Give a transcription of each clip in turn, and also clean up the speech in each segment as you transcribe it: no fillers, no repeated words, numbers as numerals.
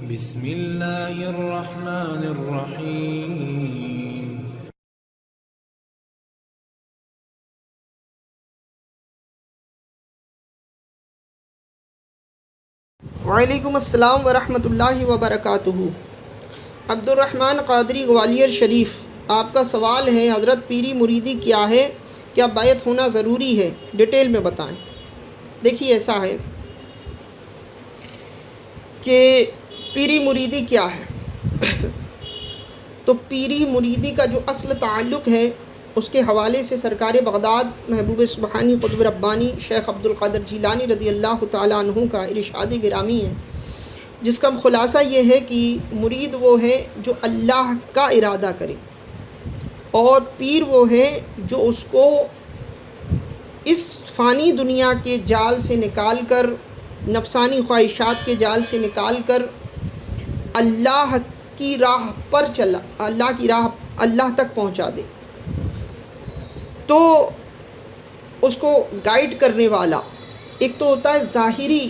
بسم اللہ الرحمن الرحیم۔ وعلیکم السلام ورحمۃ اللہ وبرکاتہ۔ عبد الرحمن قادری گوالیار شریف، آپ کا سوال ہے حضرت پیری مریدی کیا ہے؟ کیا بیعت ہونا ضروری ہے؟ ڈیٹیل میں بتائیں۔ دیکھیے ایسا ہے کہ پیری مریدی کیا ہے؟ تو پیری مریدی کا جو اصل تعلق ہے اس کے حوالے سے سرکار بغداد محبوب سبحانی قطب ربانی شیخ عبد القادر جیلانی رضی اللہ تعالیٰ عنہ کا ارشاد گرامی ہے، جس کا خلاصہ یہ ہے کہ مرید وہ ہے جو اللہ کا ارادہ کرے، اور پیر وہ ہے جو اس کو اس فانی دنیا کے جال سے نکال کر، نفسانی خواہشات کے جال سے نکال کر اللہ کی راہ پر چلا، اللہ تک پہنچا دے۔ تو اس کو گائیڈ کرنے والا ایک تو ہوتا ہے ظاہری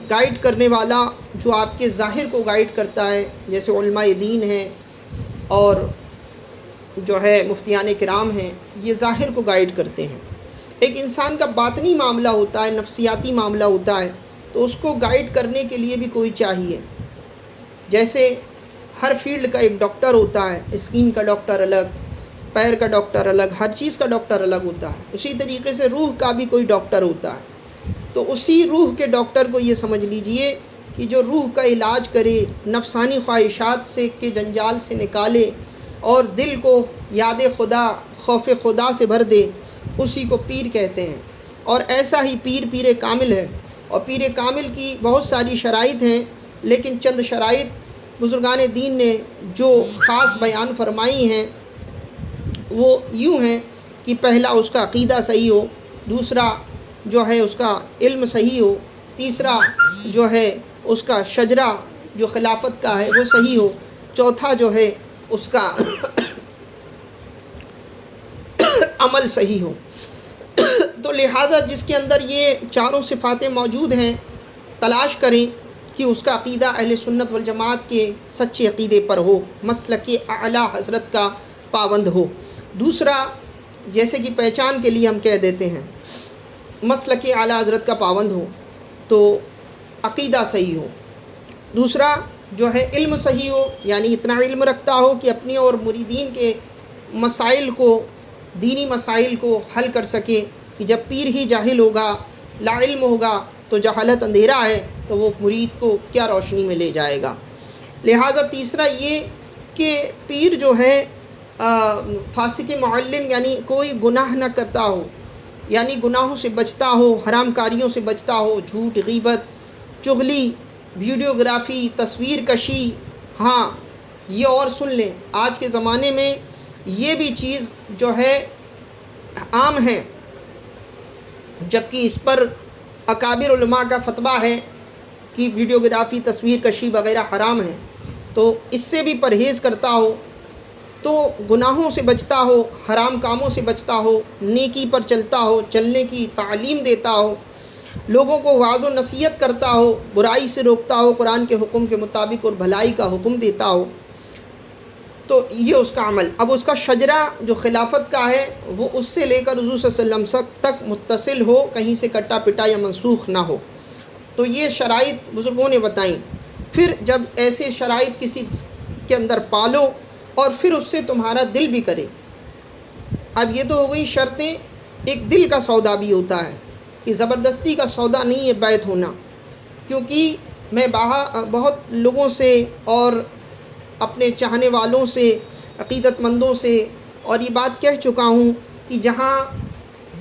گائیڈ کرنے والا، جو آپ کے ظاہر کو گائیڈ کرتا ہے، جیسے علماء دین ہیں اور جو ہے مفتیان کرام ہیں، یہ ظاہر کو گائیڈ کرتے ہیں۔ ایک انسان کا باطنی معاملہ ہوتا ہے، نفسیاتی معاملہ ہوتا ہے، تو اس کو گائیڈ کرنے کے لیے بھی کوئی چاہیے۔ جیسے ہر فیلڈ کا ایک ڈاکٹر ہوتا ہے، اسکن کا ڈاکٹر الگ، پیر کا ڈاکٹر الگ، ہر چیز کا ڈاکٹر الگ ہوتا ہے۔ اسی طریقے سے روح کا بھی کوئی ڈاکٹر ہوتا ہے۔ تو اسی روح کے ڈاکٹر کو یہ سمجھ لیجئے کہ جو روح کا علاج کرے، نفسانی خواہشات کے جنجال سے نکالے اور دل کو یاد خدا، خوف خدا سے بھر دے، اسی کو پیر کہتے ہیں۔ اور ایسا ہی پیر کامل ہے، اور پیر کامل کی بہت ساری شرائط ہیں، لیکن چند شرائط بزرگان دین نے جو خاص بیان فرمائی ہیں وہ یوں ہیں کہ پہلا اس کا عقیدہ صحیح ہو، دوسرا جو ہے اس کا علم صحیح ہو، تیسرا جو ہے اس کا شجرہ جو خلافت کا ہے وہ صحیح ہو، چوتھا جو ہے اس کا عمل صحیح ہو۔ تو لہٰذا جس کے اندر یہ چاروں صفاتیں موجود ہیں، تلاش کریں کہ اس کا عقیدہ اہل سنت والجماعت کے سچے عقیدے پر ہو، مسلک اعلیٰ حضرت کا پابند ہو۔ دوسرا، جیسے کہ پہچان کے لیے ہم کہہ دیتے ہیں مسلک اعلیٰ حضرت کا پابند ہو تو عقیدہ صحیح ہو۔ دوسرا جو ہے علم صحیح ہو، یعنی اتنا علم رکھتا ہو کہ اپنے اور مریدین کے مسائل کو، دینی مسائل کو حل کر سکے، کہ جب پیر ہی جاہل ہوگا، لا علم ہوگا، تو جہالت اندھیرا ہے، تو وہ مرید کو کیا روشنی میں لے جائے گا۔ لہٰذا تیسرا یہ کہ پیر جو ہے فاسق معلن، یعنی کوئی گناہ نہ کرتا ہو، یعنی گناہوں سے بچتا ہو، حرام کاریوں سے بچتا ہو، جھوٹ، غیبت، چغلی، ویڈیوگرافی، تصویر کشی۔ ہاں یہ اور سن لیں، آج کے زمانے میں یہ بھی چیز جو ہے عام ہے، جبکہ اس پر اکابر علماء کا فتویٰ ہے کہ ویڈیوگرافی، تصویر کشی وغیرہ حرام ہے۔ تو اس سے بھی پرہیز کرتا ہو، تو گناہوں سے بچتا ہو، حرام کاموں سے بچتا ہو، نیکی پر چلتا ہو، چلنے کی تعلیم دیتا ہو، لوگوں کو وعظ و نصیحت کرتا ہو، برائی سے روکتا ہو، قرآن کے حکم کے مطابق اور بھلائی کا حکم دیتا ہو، تو یہ اس کا عمل۔ اب اس کا شجرہ جو خلافت کا ہے وہ اس سے لے کر حضور صلی اللہ علیہ وسلم تک متصل ہو، کہیں سے کٹا پٹا یا منسوخ نہ ہو۔ تو یہ شرائط بزرگوں نے بتائیں۔ پھر جب ایسے شرائط کسی کے اندر پالو اور پھر اس سے تمہارا دل بھی کرے۔ اب یہ تو ہو گئی شرطیں، ایک دل کا سودا بھی ہوتا ہے کہ زبردستی کا سودا نہیں ہے بیعت ہونا، کیونکہ میں بہت لوگوں سے اور اپنے چاہنے والوں سے، عقیدت مندوں سے اور یہ بات کہہ چکا ہوں کہ جہاں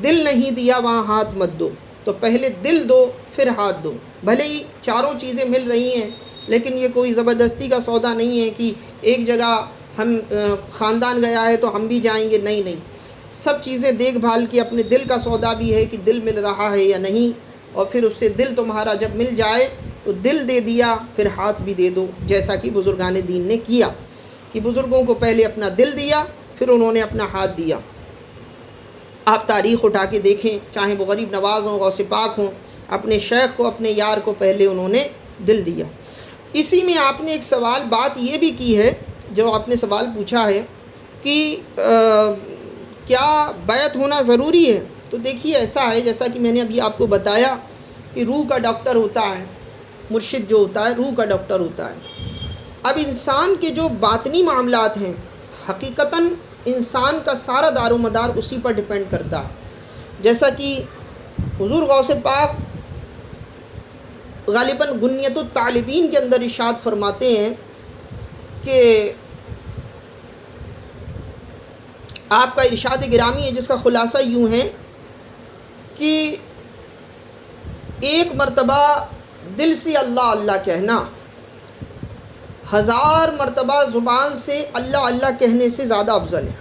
دل نہیں دیا وہاں ہاتھ مت دو۔ تو پہلے دل دو پھر ہاتھ دو، بھلے ہی چاروں چیزیں مل رہی ہیں، لیکن یہ کوئی زبردستی کا سودا نہیں ہے کہ ایک جگہ ہم خاندان گیا ہے تو ہم بھی جائیں گے، نہیں، سب چیزیں دیکھ بھال کے اپنے دل کا سودا بھی ہے کہ دل مل رہا ہے یا نہیں، اور پھر اس سے دل تمہارا جب مل جائے تو دل دے دیا پھر ہاتھ بھی دے دو، جیسا کہ بزرگان دین نے کیا کہ بزرگوں کو پہلے اپنا دل دیا پھر انہوں نے اپنا ہاتھ دیا۔ آپ تاریخ اٹھا کے دیکھیں، چاہے وہ غریب نواز ہوں، غوث پاک ہوں، اپنے شیخ کو، اپنے یار کو پہلے انہوں نے دل دیا۔ اسی میں آپ نے ایک سوال بات یہ بھی کی ہے، جو آپ نے سوال پوچھا ہے کہ کیا بیعت ہونا ضروری ہے؟ تو دیکھیے ایسا ہے، جیسا کہ میں نے ابھی آپ کو بتایا کہ روح کا ڈاکٹر ہوتا ہے، مرشد جو ہوتا ہے روح کا ڈاکٹر ہوتا ہے۔ اب انسان کے جو باطنی معاملات ہیں، حقیقتاً انسان کا سارا دار و مدار اسی پر ڈیپینڈ کرتا ہے۔ جیسا کہ حضور غوث پاک غالباً غنیت الطالبین کے اندر ارشاد فرماتے ہیں کہ آپ کا ارشاد گرامی ہے جس کا خلاصہ یوں ہے کہ ایک مرتبہ دل سے اللہ اللہ کہنا 1000 مرتبہ زبان سے اللہ اللہ کہنے سے زیادہ افضل ہے۔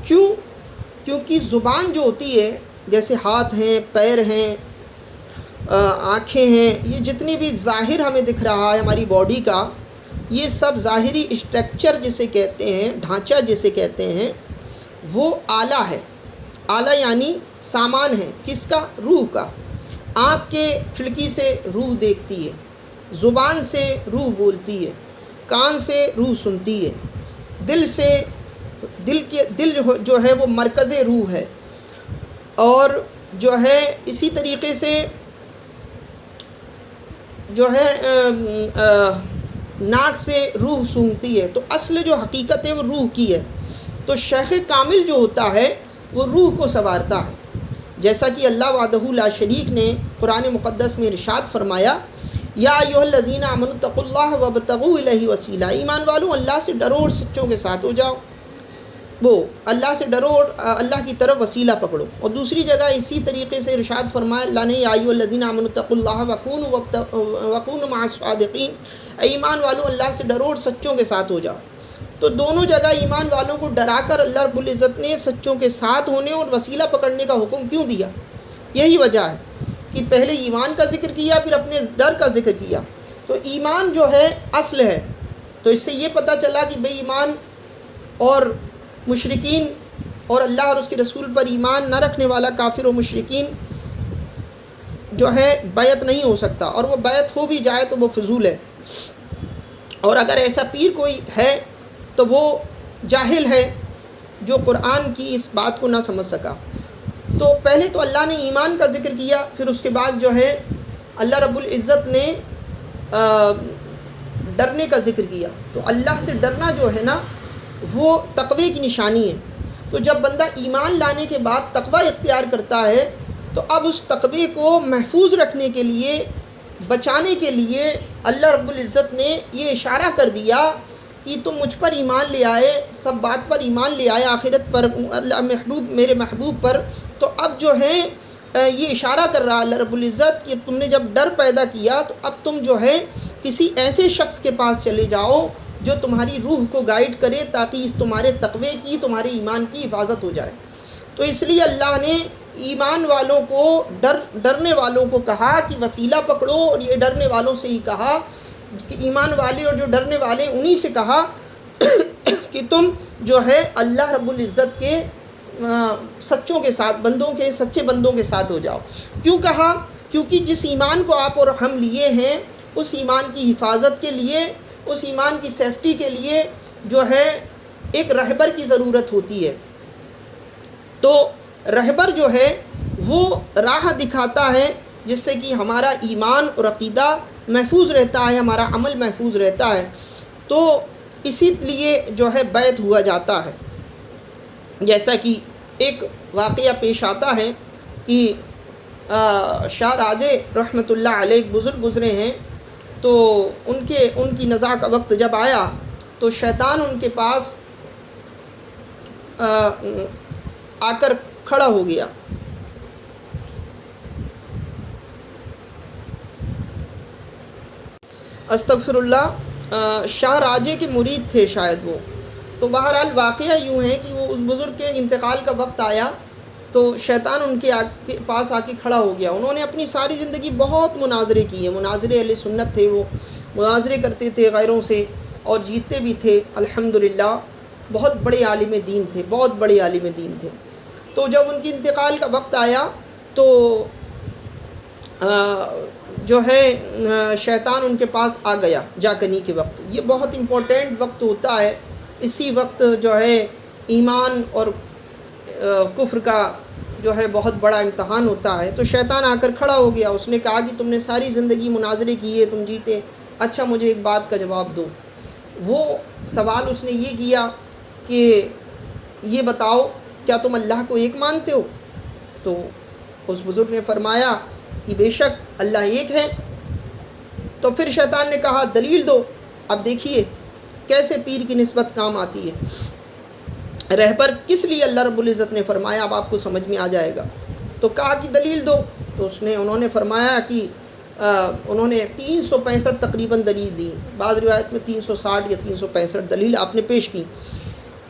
کیوں؟ کیونکہ زبان جو ہوتی ہے، جیسے ہاتھ ہیں، پیر ہیں، آنکھیں ہیں، یہ جتنی بھی ظاہر ہمیں دکھ رہا ہے ہماری باڈی کا، یہ سب ظاہری اسٹرکچر جسے کہتے ہیں، ڈھانچہ جسے کہتے ہیں، وہ آلہ ہے۔ آلہ یعنی سامان ہے، کس کا؟ روح کا۔ آنکھ کے کھڑکی سے روح دیکھتی ہے، زبان سے روح بولتی ہے، کان سے روح سنتی ہے، دل سے دل جو ہے وہ مرکز روح ہے، اور جو ہے اسی طریقے سے جو ہے ناک سے روح سونگھتی ہے۔ تو اصل جو حقیقت ہے وہ روح کی ہے۔ تو شیخ کامل جو ہوتا ہے وہ روح کو سنوارتا ہے، جیسا کہ اللہ وحدہ لا شریک نے قرآن مقدس میں ارشاد فرمایا، یا ایھا الذین آمنوا اتقوا اللہ وابتغوا الیہ وسیلہ، ایمان والوں اللہ سے ڈرو اور سچوں کے ساتھ ہو جاؤ۔ وہ اللہ سے ڈرو اور اللہ کی طرف وسیلہ پکڑو۔ اور دوسری جگہ اسی طریقے سے ارشاد فرمایا اللہ نے، یا ایھا الذین آمنوا اتقوا اللہ وکونوا مع الصادقین، اے ایمان والوں اللہ سے ڈرو اور سچوں کے ساتھ ہو جاؤ۔ تو دونوں جگہ ایمان والوں کو ڈرا کر اللہ رب العزت نے سچوں کے ساتھ ہونے اور وسیلہ پکڑنے کا حکم کیوں دیا؟ یہی وجہ ہے کہ پہلے ایمان کا ذکر کیا، پھر اپنے ڈر کا ذکر کیا۔ تو ایمان جو ہے اصل ہے۔ تو اس سے یہ پتہ چلا کہ بے ایمان اور مشرکین اور اللہ اور اس کے رسول پر ایمان نہ رکھنے والا کافر و مشرکین جو ہے بیعت نہیں ہو سکتا، اور وہ بیعت ہو بھی جائے تو وہ فضول ہے۔ اور اگر ایسا پیر کوئی ہے تو وہ جاہل ہے جو قرآن کی اس بات کو نہ سمجھ سکا۔ تو پہلے تو اللہ نے ایمان کا ذکر کیا، پھر اس کے بعد جو ہے اللہ رب العزت نے ڈرنے کا ذکر کیا۔ تو اللہ سے ڈرنا جو ہے نا وہ تقوی کی نشانی ہے۔ تو جب بندہ ایمان لانے کے بعد تقوی اختیار کرتا ہے تو اب اس تقوی کو محفوظ رکھنے کے لیے، بچانے کے لیے اللہ رب العزت نے یہ اشارہ کر دیا کہ تم مجھ پر ایمان لے آئے، سب بات پر ایمان لے آئے، آخرت پر، اللہ محبوب میرے محبوب پر، تو اب جو ہے یہ اشارہ کر رہا اللہ رب العزت کہ تم نے جب ڈر پیدا کیا تو اب تم جو ہے کسی ایسے شخص کے پاس چلے جاؤ جو تمہاری روح کو گائیڈ کرے، تاکہ اس تمہارے تقوی کی، تمہارے ایمان کی حفاظت ہو جائے۔ تو اس لیے اللہ نے ایمان والوں کو، ڈرنے والوں کو کہا کہ وسیلہ پکڑو، اور یہ ڈرنے والوں سے ہی کہا کہ ایمان والے اور جو ڈرنے والے انہی سے کہا کہ تم جو ہے اللہ رب العزت کے سچوں کے ساتھ، بندوں کے، سچے بندوں کے ساتھ ہو جاؤ۔ کیوں کہا؟ کیونکہ جس ایمان کو آپ اور ہم لیے ہیں اس ایمان کی حفاظت کے لیے، اس ایمان کی سیفٹی کے لیے جو ہے ایک رہبر کی ضرورت ہوتی ہے۔ تو رہبر جو ہے وہ راہ دکھاتا ہے جس سے کہ ہمارا ایمان اور عقیدہ محفوظ رہتا ہے، ہمارا عمل محفوظ رہتا ہے۔ تو اسی لیے جو ہے بیعت ہوا جاتا ہے۔ جیسا کہ ایک واقعہ پیش آتا ہے کہ شاہ راجے رحمۃ اللہ علیہ ایک بزرگ گزرے ہیں، تو ان کی نزاع کا وقت جب آیا تو شیطان ان کے پاس آ کر کھڑا ہو گیا۔ استغفر اللہ، شاہ راجے کے مرید تھے شاید وہ۔ تو بہرحال واقعہ یوں ہے کہ وہ اس بزرگ کے انتقال کا وقت آیا تو شیطان ان کے پاس آ کے کھڑا ہو گیا۔ انہوں نے اپنی ساری زندگی بہت مناظرے کیے، مناظرے اہل سنت تھے، وہ مناظرے کرتے تھے غیروں سے اور جیتتے بھی تھے الحمدللہ۔ بہت بڑے عالم دین تھے، بہت بڑے عالم دین تھے۔ تو جب ان کے انتقال کا وقت آیا تو جو ہے شیطان ان کے پاس آ گیا جاکنی کے وقت. یہ بہت امپورٹنٹ وقت ہوتا ہے. اسی وقت جو ہے ایمان اور کفر کا جو ہے بہت بڑا امتحان ہوتا ہے. تو شیطان آ کر کھڑا ہو گیا. اس نے کہا کہ تم نے ساری زندگی مناظرے کیے، تم جیتے، اچھا مجھے ایک بات کا جواب دو. وہ سوال اس نے یہ کیا کہ یہ بتاؤ کیا تم اللہ کو ایک مانتے ہو؟ تو اس بزرگ نے فرمایا کہ بے شک اللہ ایک ہے. تو پھر شیطان نے کہا دلیل دو. اب دیکھیے کیسے پیر کی نسبت کام آتی ہے. رہبر کس لیے اللہ رب العزت نے فرمایا، اب آپ کو سمجھ میں آ جائے گا. تو کہا کہ دلیل دو. تو انہوں نے فرمایا کہ انہوں نے 365 تقریباً دلیل دی. بعض روایت میں 360 یا 365 دلیل آپ نے پیش کی.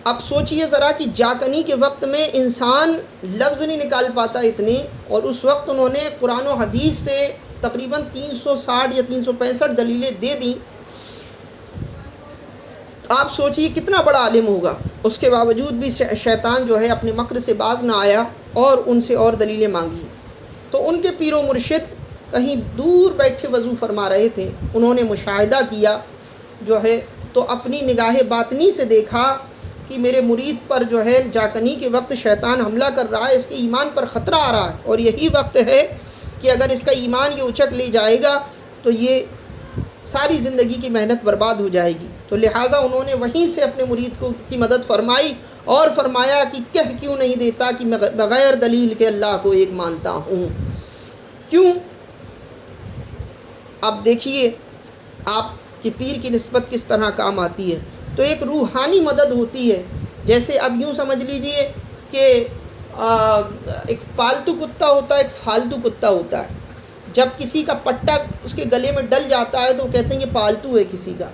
اب سوچئے ذرا کہ جاکنی کے وقت میں انسان لفظ نہیں نکال پاتا اتنے، اور اس وقت انہوں نے قرآن و حدیث سے تقریباً 360 یا 365 دلیلیں دے دیں. آپ سوچئے کتنا بڑا عالم ہوگا. اس کے باوجود بھی شیطان جو ہے اپنے مکر سے باز نہ آیا اور ان سے اور دلیلیں مانگی. تو ان کے پیر و مرشد کہیں دور بیٹھے وضو فرما رہے تھے. انہوں نے مشاہدہ کیا جو ہے، تو اپنی نگاہ باطنی سے دیکھا کہ میرے مرید پر جو ہے جاکنی کے وقت شیطان حملہ کر رہا ہے، اس کے ایمان پر خطرہ آ رہا ہے، اور یہی وقت ہے کہ اگر اس کا ایمان یہ اچک لے جائے گا تو یہ ساری زندگی کی محنت برباد ہو جائے گی. تو لہٰذا انہوں نے وہیں سے اپنے مرید کی مدد فرمائی اور فرمایا کہ کہہ کیوں نہیں دیتا کہ میں بغیر دلیل کے اللہ کو ایک مانتا ہوں. کیوں؟ اب دیکھیے آپ کہ پیر کی نسبت کس طرح کام آتی ہے. تو ایک روحانی مدد ہوتی ہے. جیسے اب یوں سمجھ لیجئے کہ ایک پالتو کتا ہوتا ہے، ایک فالتو کتا ہوتا ہے. جب کسی کا پٹا اس کے گلے میں ڈل جاتا ہے تو کہتے ہیں یہ پالتو ہے کسی کا.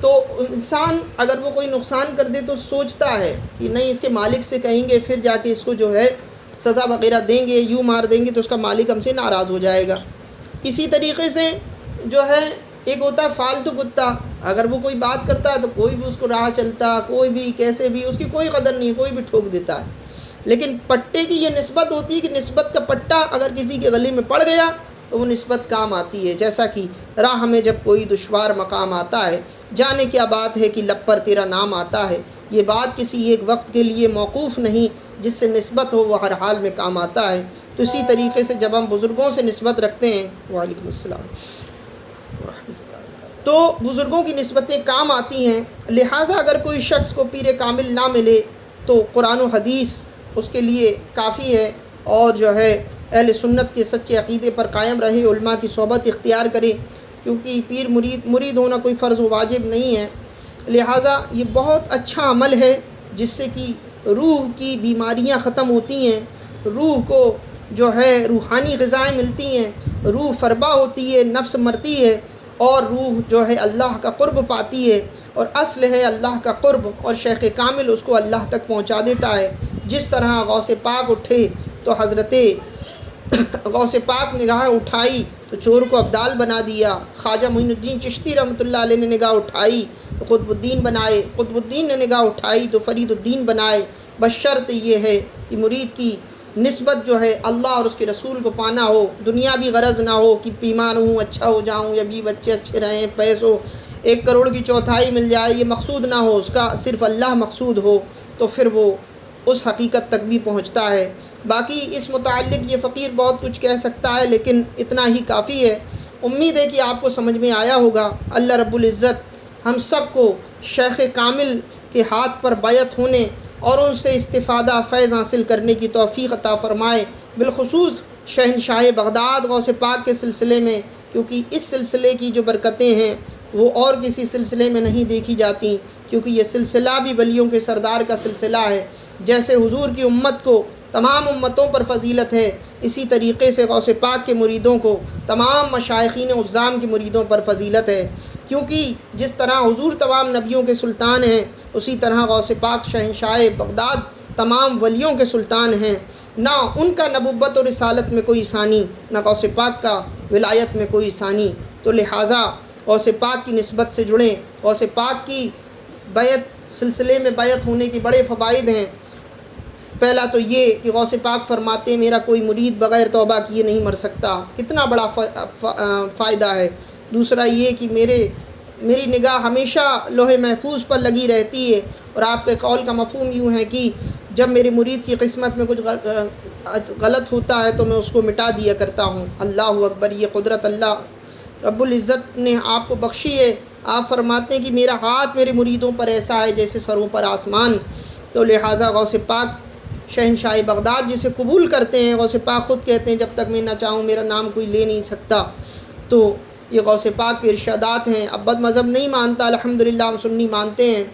تو انسان اگر وہ کوئی نقصان کر دے تو سوچتا ہے کہ نہیں اس کے مالک سے کہیں گے، پھر جا کے اس کو جو ہے سزا وغیرہ دیں گے، یوں مار دیں گے تو اس کا مالک ہم سے ناراض ہو جائے گا. اسی طریقے سے جو ہے ایک ہوتا ہے فالتو کتا. اگر وہ کوئی بات کرتا ہے تو کوئی بھی اس کو راہ چلتا، کوئی بھی کیسے بھی اس کی کوئی قدر نہیں، کوئی بھی ٹھوک دیتا ہے. لیکن پٹے کی یہ نسبت ہوتی ہے کہ نسبت کا پٹا اگر کسی کے گلے میں پڑ گیا تو وہ نسبت کام آتی ہے. جیسا کہ راہ میں جب کوئی دشوار مقام آتا ہے، جانے کیا بات ہے کہ لب پر تیرا نام آتا ہے. یہ بات کسی ایک وقت کے لیے موقوف نہیں، جس سے نسبت ہو وہ ہر حال میں کام آتا ہے. تو اسی طریقے سے جب ہم بزرگوں سے نسبت رکھتے ہیں، وعلیکم السلام، تو بزرگوں کی نسبتیں کام آتی ہیں. لہٰذا اگر کوئی شخص کو پیر کامل نہ ملے تو قرآن و حدیث اس کے لیے کافی ہے، اور جو ہے اہل سنت کے سچے عقیدے پر قائم رہے، علماء کی صحبت اختیار کرے، کیونکہ پیر مرید ہونا کوئی فرض و واجب نہیں ہے. لہٰذا یہ بہت اچھا عمل ہے جس سے کہ روح کی بیماریاں ختم ہوتی ہیں، روح کو جو ہے روحانی غذائیں ملتی ہیں، روح فربا ہوتی ہے، نفس مرتی ہے، اور روح جو ہے اللہ کا قرب پاتی ہے. اور اصل ہے اللہ کا قرب، اور شیخ کامل اس کو اللہ تک پہنچا دیتا ہے. جس طرح غوث پاک اٹھے تو حضرت غوث پاک نگاہ اٹھائی تو چور کو ابدال بنا دیا. خواجہ معین الدین چشتی رحمۃ اللہ علیہ نے نگاہ اٹھائی تو قطب الدین بنائے. قطب الدین نے نگاہ اٹھائی تو فرید الدین بنائے. بشرط یہ ہے کہ مرید کی نسبت جو ہے اللہ اور اس کے رسول کو پانا ہو، دنیا بھی غرض نہ ہو کہ بیمار ہوں اچھا ہو جاؤں، یا بھی بچے اچھے رہیں، پیسوں 1 کروڑ کی چوتھائی مل جائے، یہ مقصود نہ ہو. اس کا صرف اللہ مقصود ہو تو پھر وہ اس حقیقت تک بھی پہنچتا ہے. باقی اس متعلق یہ فقیر بہت کچھ کہہ سکتا ہے، لیکن اتنا ہی کافی ہے. امید ہے کہ آپ کو سمجھ میں آیا ہوگا. اللہ رب العزت ہم سب کو شیخ کامل کے ہاتھ پر بیعت ہونے اور ان سے استفادہ فیض حاصل کرنے کی توفیق عطا فرمائے، بالخصوص شہنشاہ بغداد غوث پاک کے سلسلے میں، کیونکہ اس سلسلے کی جو برکتیں ہیں وہ اور کسی سلسلے میں نہیں دیکھی جاتی، کیونکہ یہ سلسلہ بھی ولیوں کے سردار کا سلسلہ ہے. جیسے حضور کی امت کو تمام امتوں پر فضیلت ہے، اسی طریقے سے غوث پاک کے مریدوں کو تمام مشائخین عظام کے مریدوں پر فضیلت ہے. کیونکہ جس طرح حضور تمام نبیوں کے سلطان ہیں، اسی طرح غوث پاک شہنشاہ بغداد تمام ولیوں کے سلطان ہیں. نہ ان کا نبوت اور رسالت میں کوئی ثانی، نہ غوث پاک کا ولایت میں کوئی ثانی. تو لہٰذا غوث پاک کی نسبت سے جڑیں. غوث پاک کی بیعت سلسلے میں بیعت ہونے کے بڑے فوائد ہیں. پہلا تو یہ کہ غوث پاک فرماتے ہیں میرا کوئی مرید بغیر توبہ کیے نہیں مر سکتا، کتنا بڑا فائدہ ہے۔ دوسرا یہ کہ میری نگاہ ہمیشہ لوح محفوظ پر لگی رہتی ہے، اور آپ کے قول کا مفہوم یوں ہے کہ جب میرے مرید کی قسمت میں کچھ غلط ہوتا ہے تو میں اس کو مٹا دیا کرتا ہوں۔ اللہ اکبر، یہ قدرت اللہ رب العزت نے آپ کو بخشی ہے۔ آپ فرماتے ہیں کہ میرا ہاتھ میرے مریدوں پر ایسا ہے جیسے سروں پر آسمان۔ تو لہٰذا غوث پاک شہنشاہ بغداد جسے قبول کرتے ہیں، غوث پاک خود کہتے ہیں جب تک میں نہ چاہوں میرا نام کوئی لے نہیں سکتا۔ تو یہ غوث پاک کے ارشادات ہیں۔ اب بد مذہب نہیں مانتا، الحمدللہ ہم سنی مانتے ہیں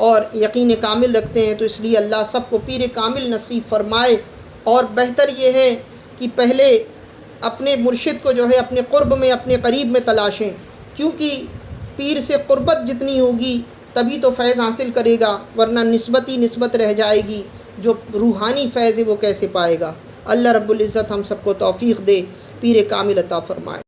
اور یقین کامل رکھتے ہیں، تو اس لیے اللہ سب کو پیر کامل نصیب فرمائے۔ اور بہتر یہ ہے کہ پہلے اپنے مرشد کو جو ہے اپنے قرب میں، اپنے قریب میں تلاشیں، کیونکہ پیر سے قربت جتنی ہوگی تبھی تو فیض حاصل کرے گا، ورنہ نسبت ہی نسبت رہ جائے گی، جو روحانی فیض ہے وہ کیسے پائے گا۔ اللہ رب العزت ہم سب کو توفیق دے، پیر کامل عطا فرمائے۔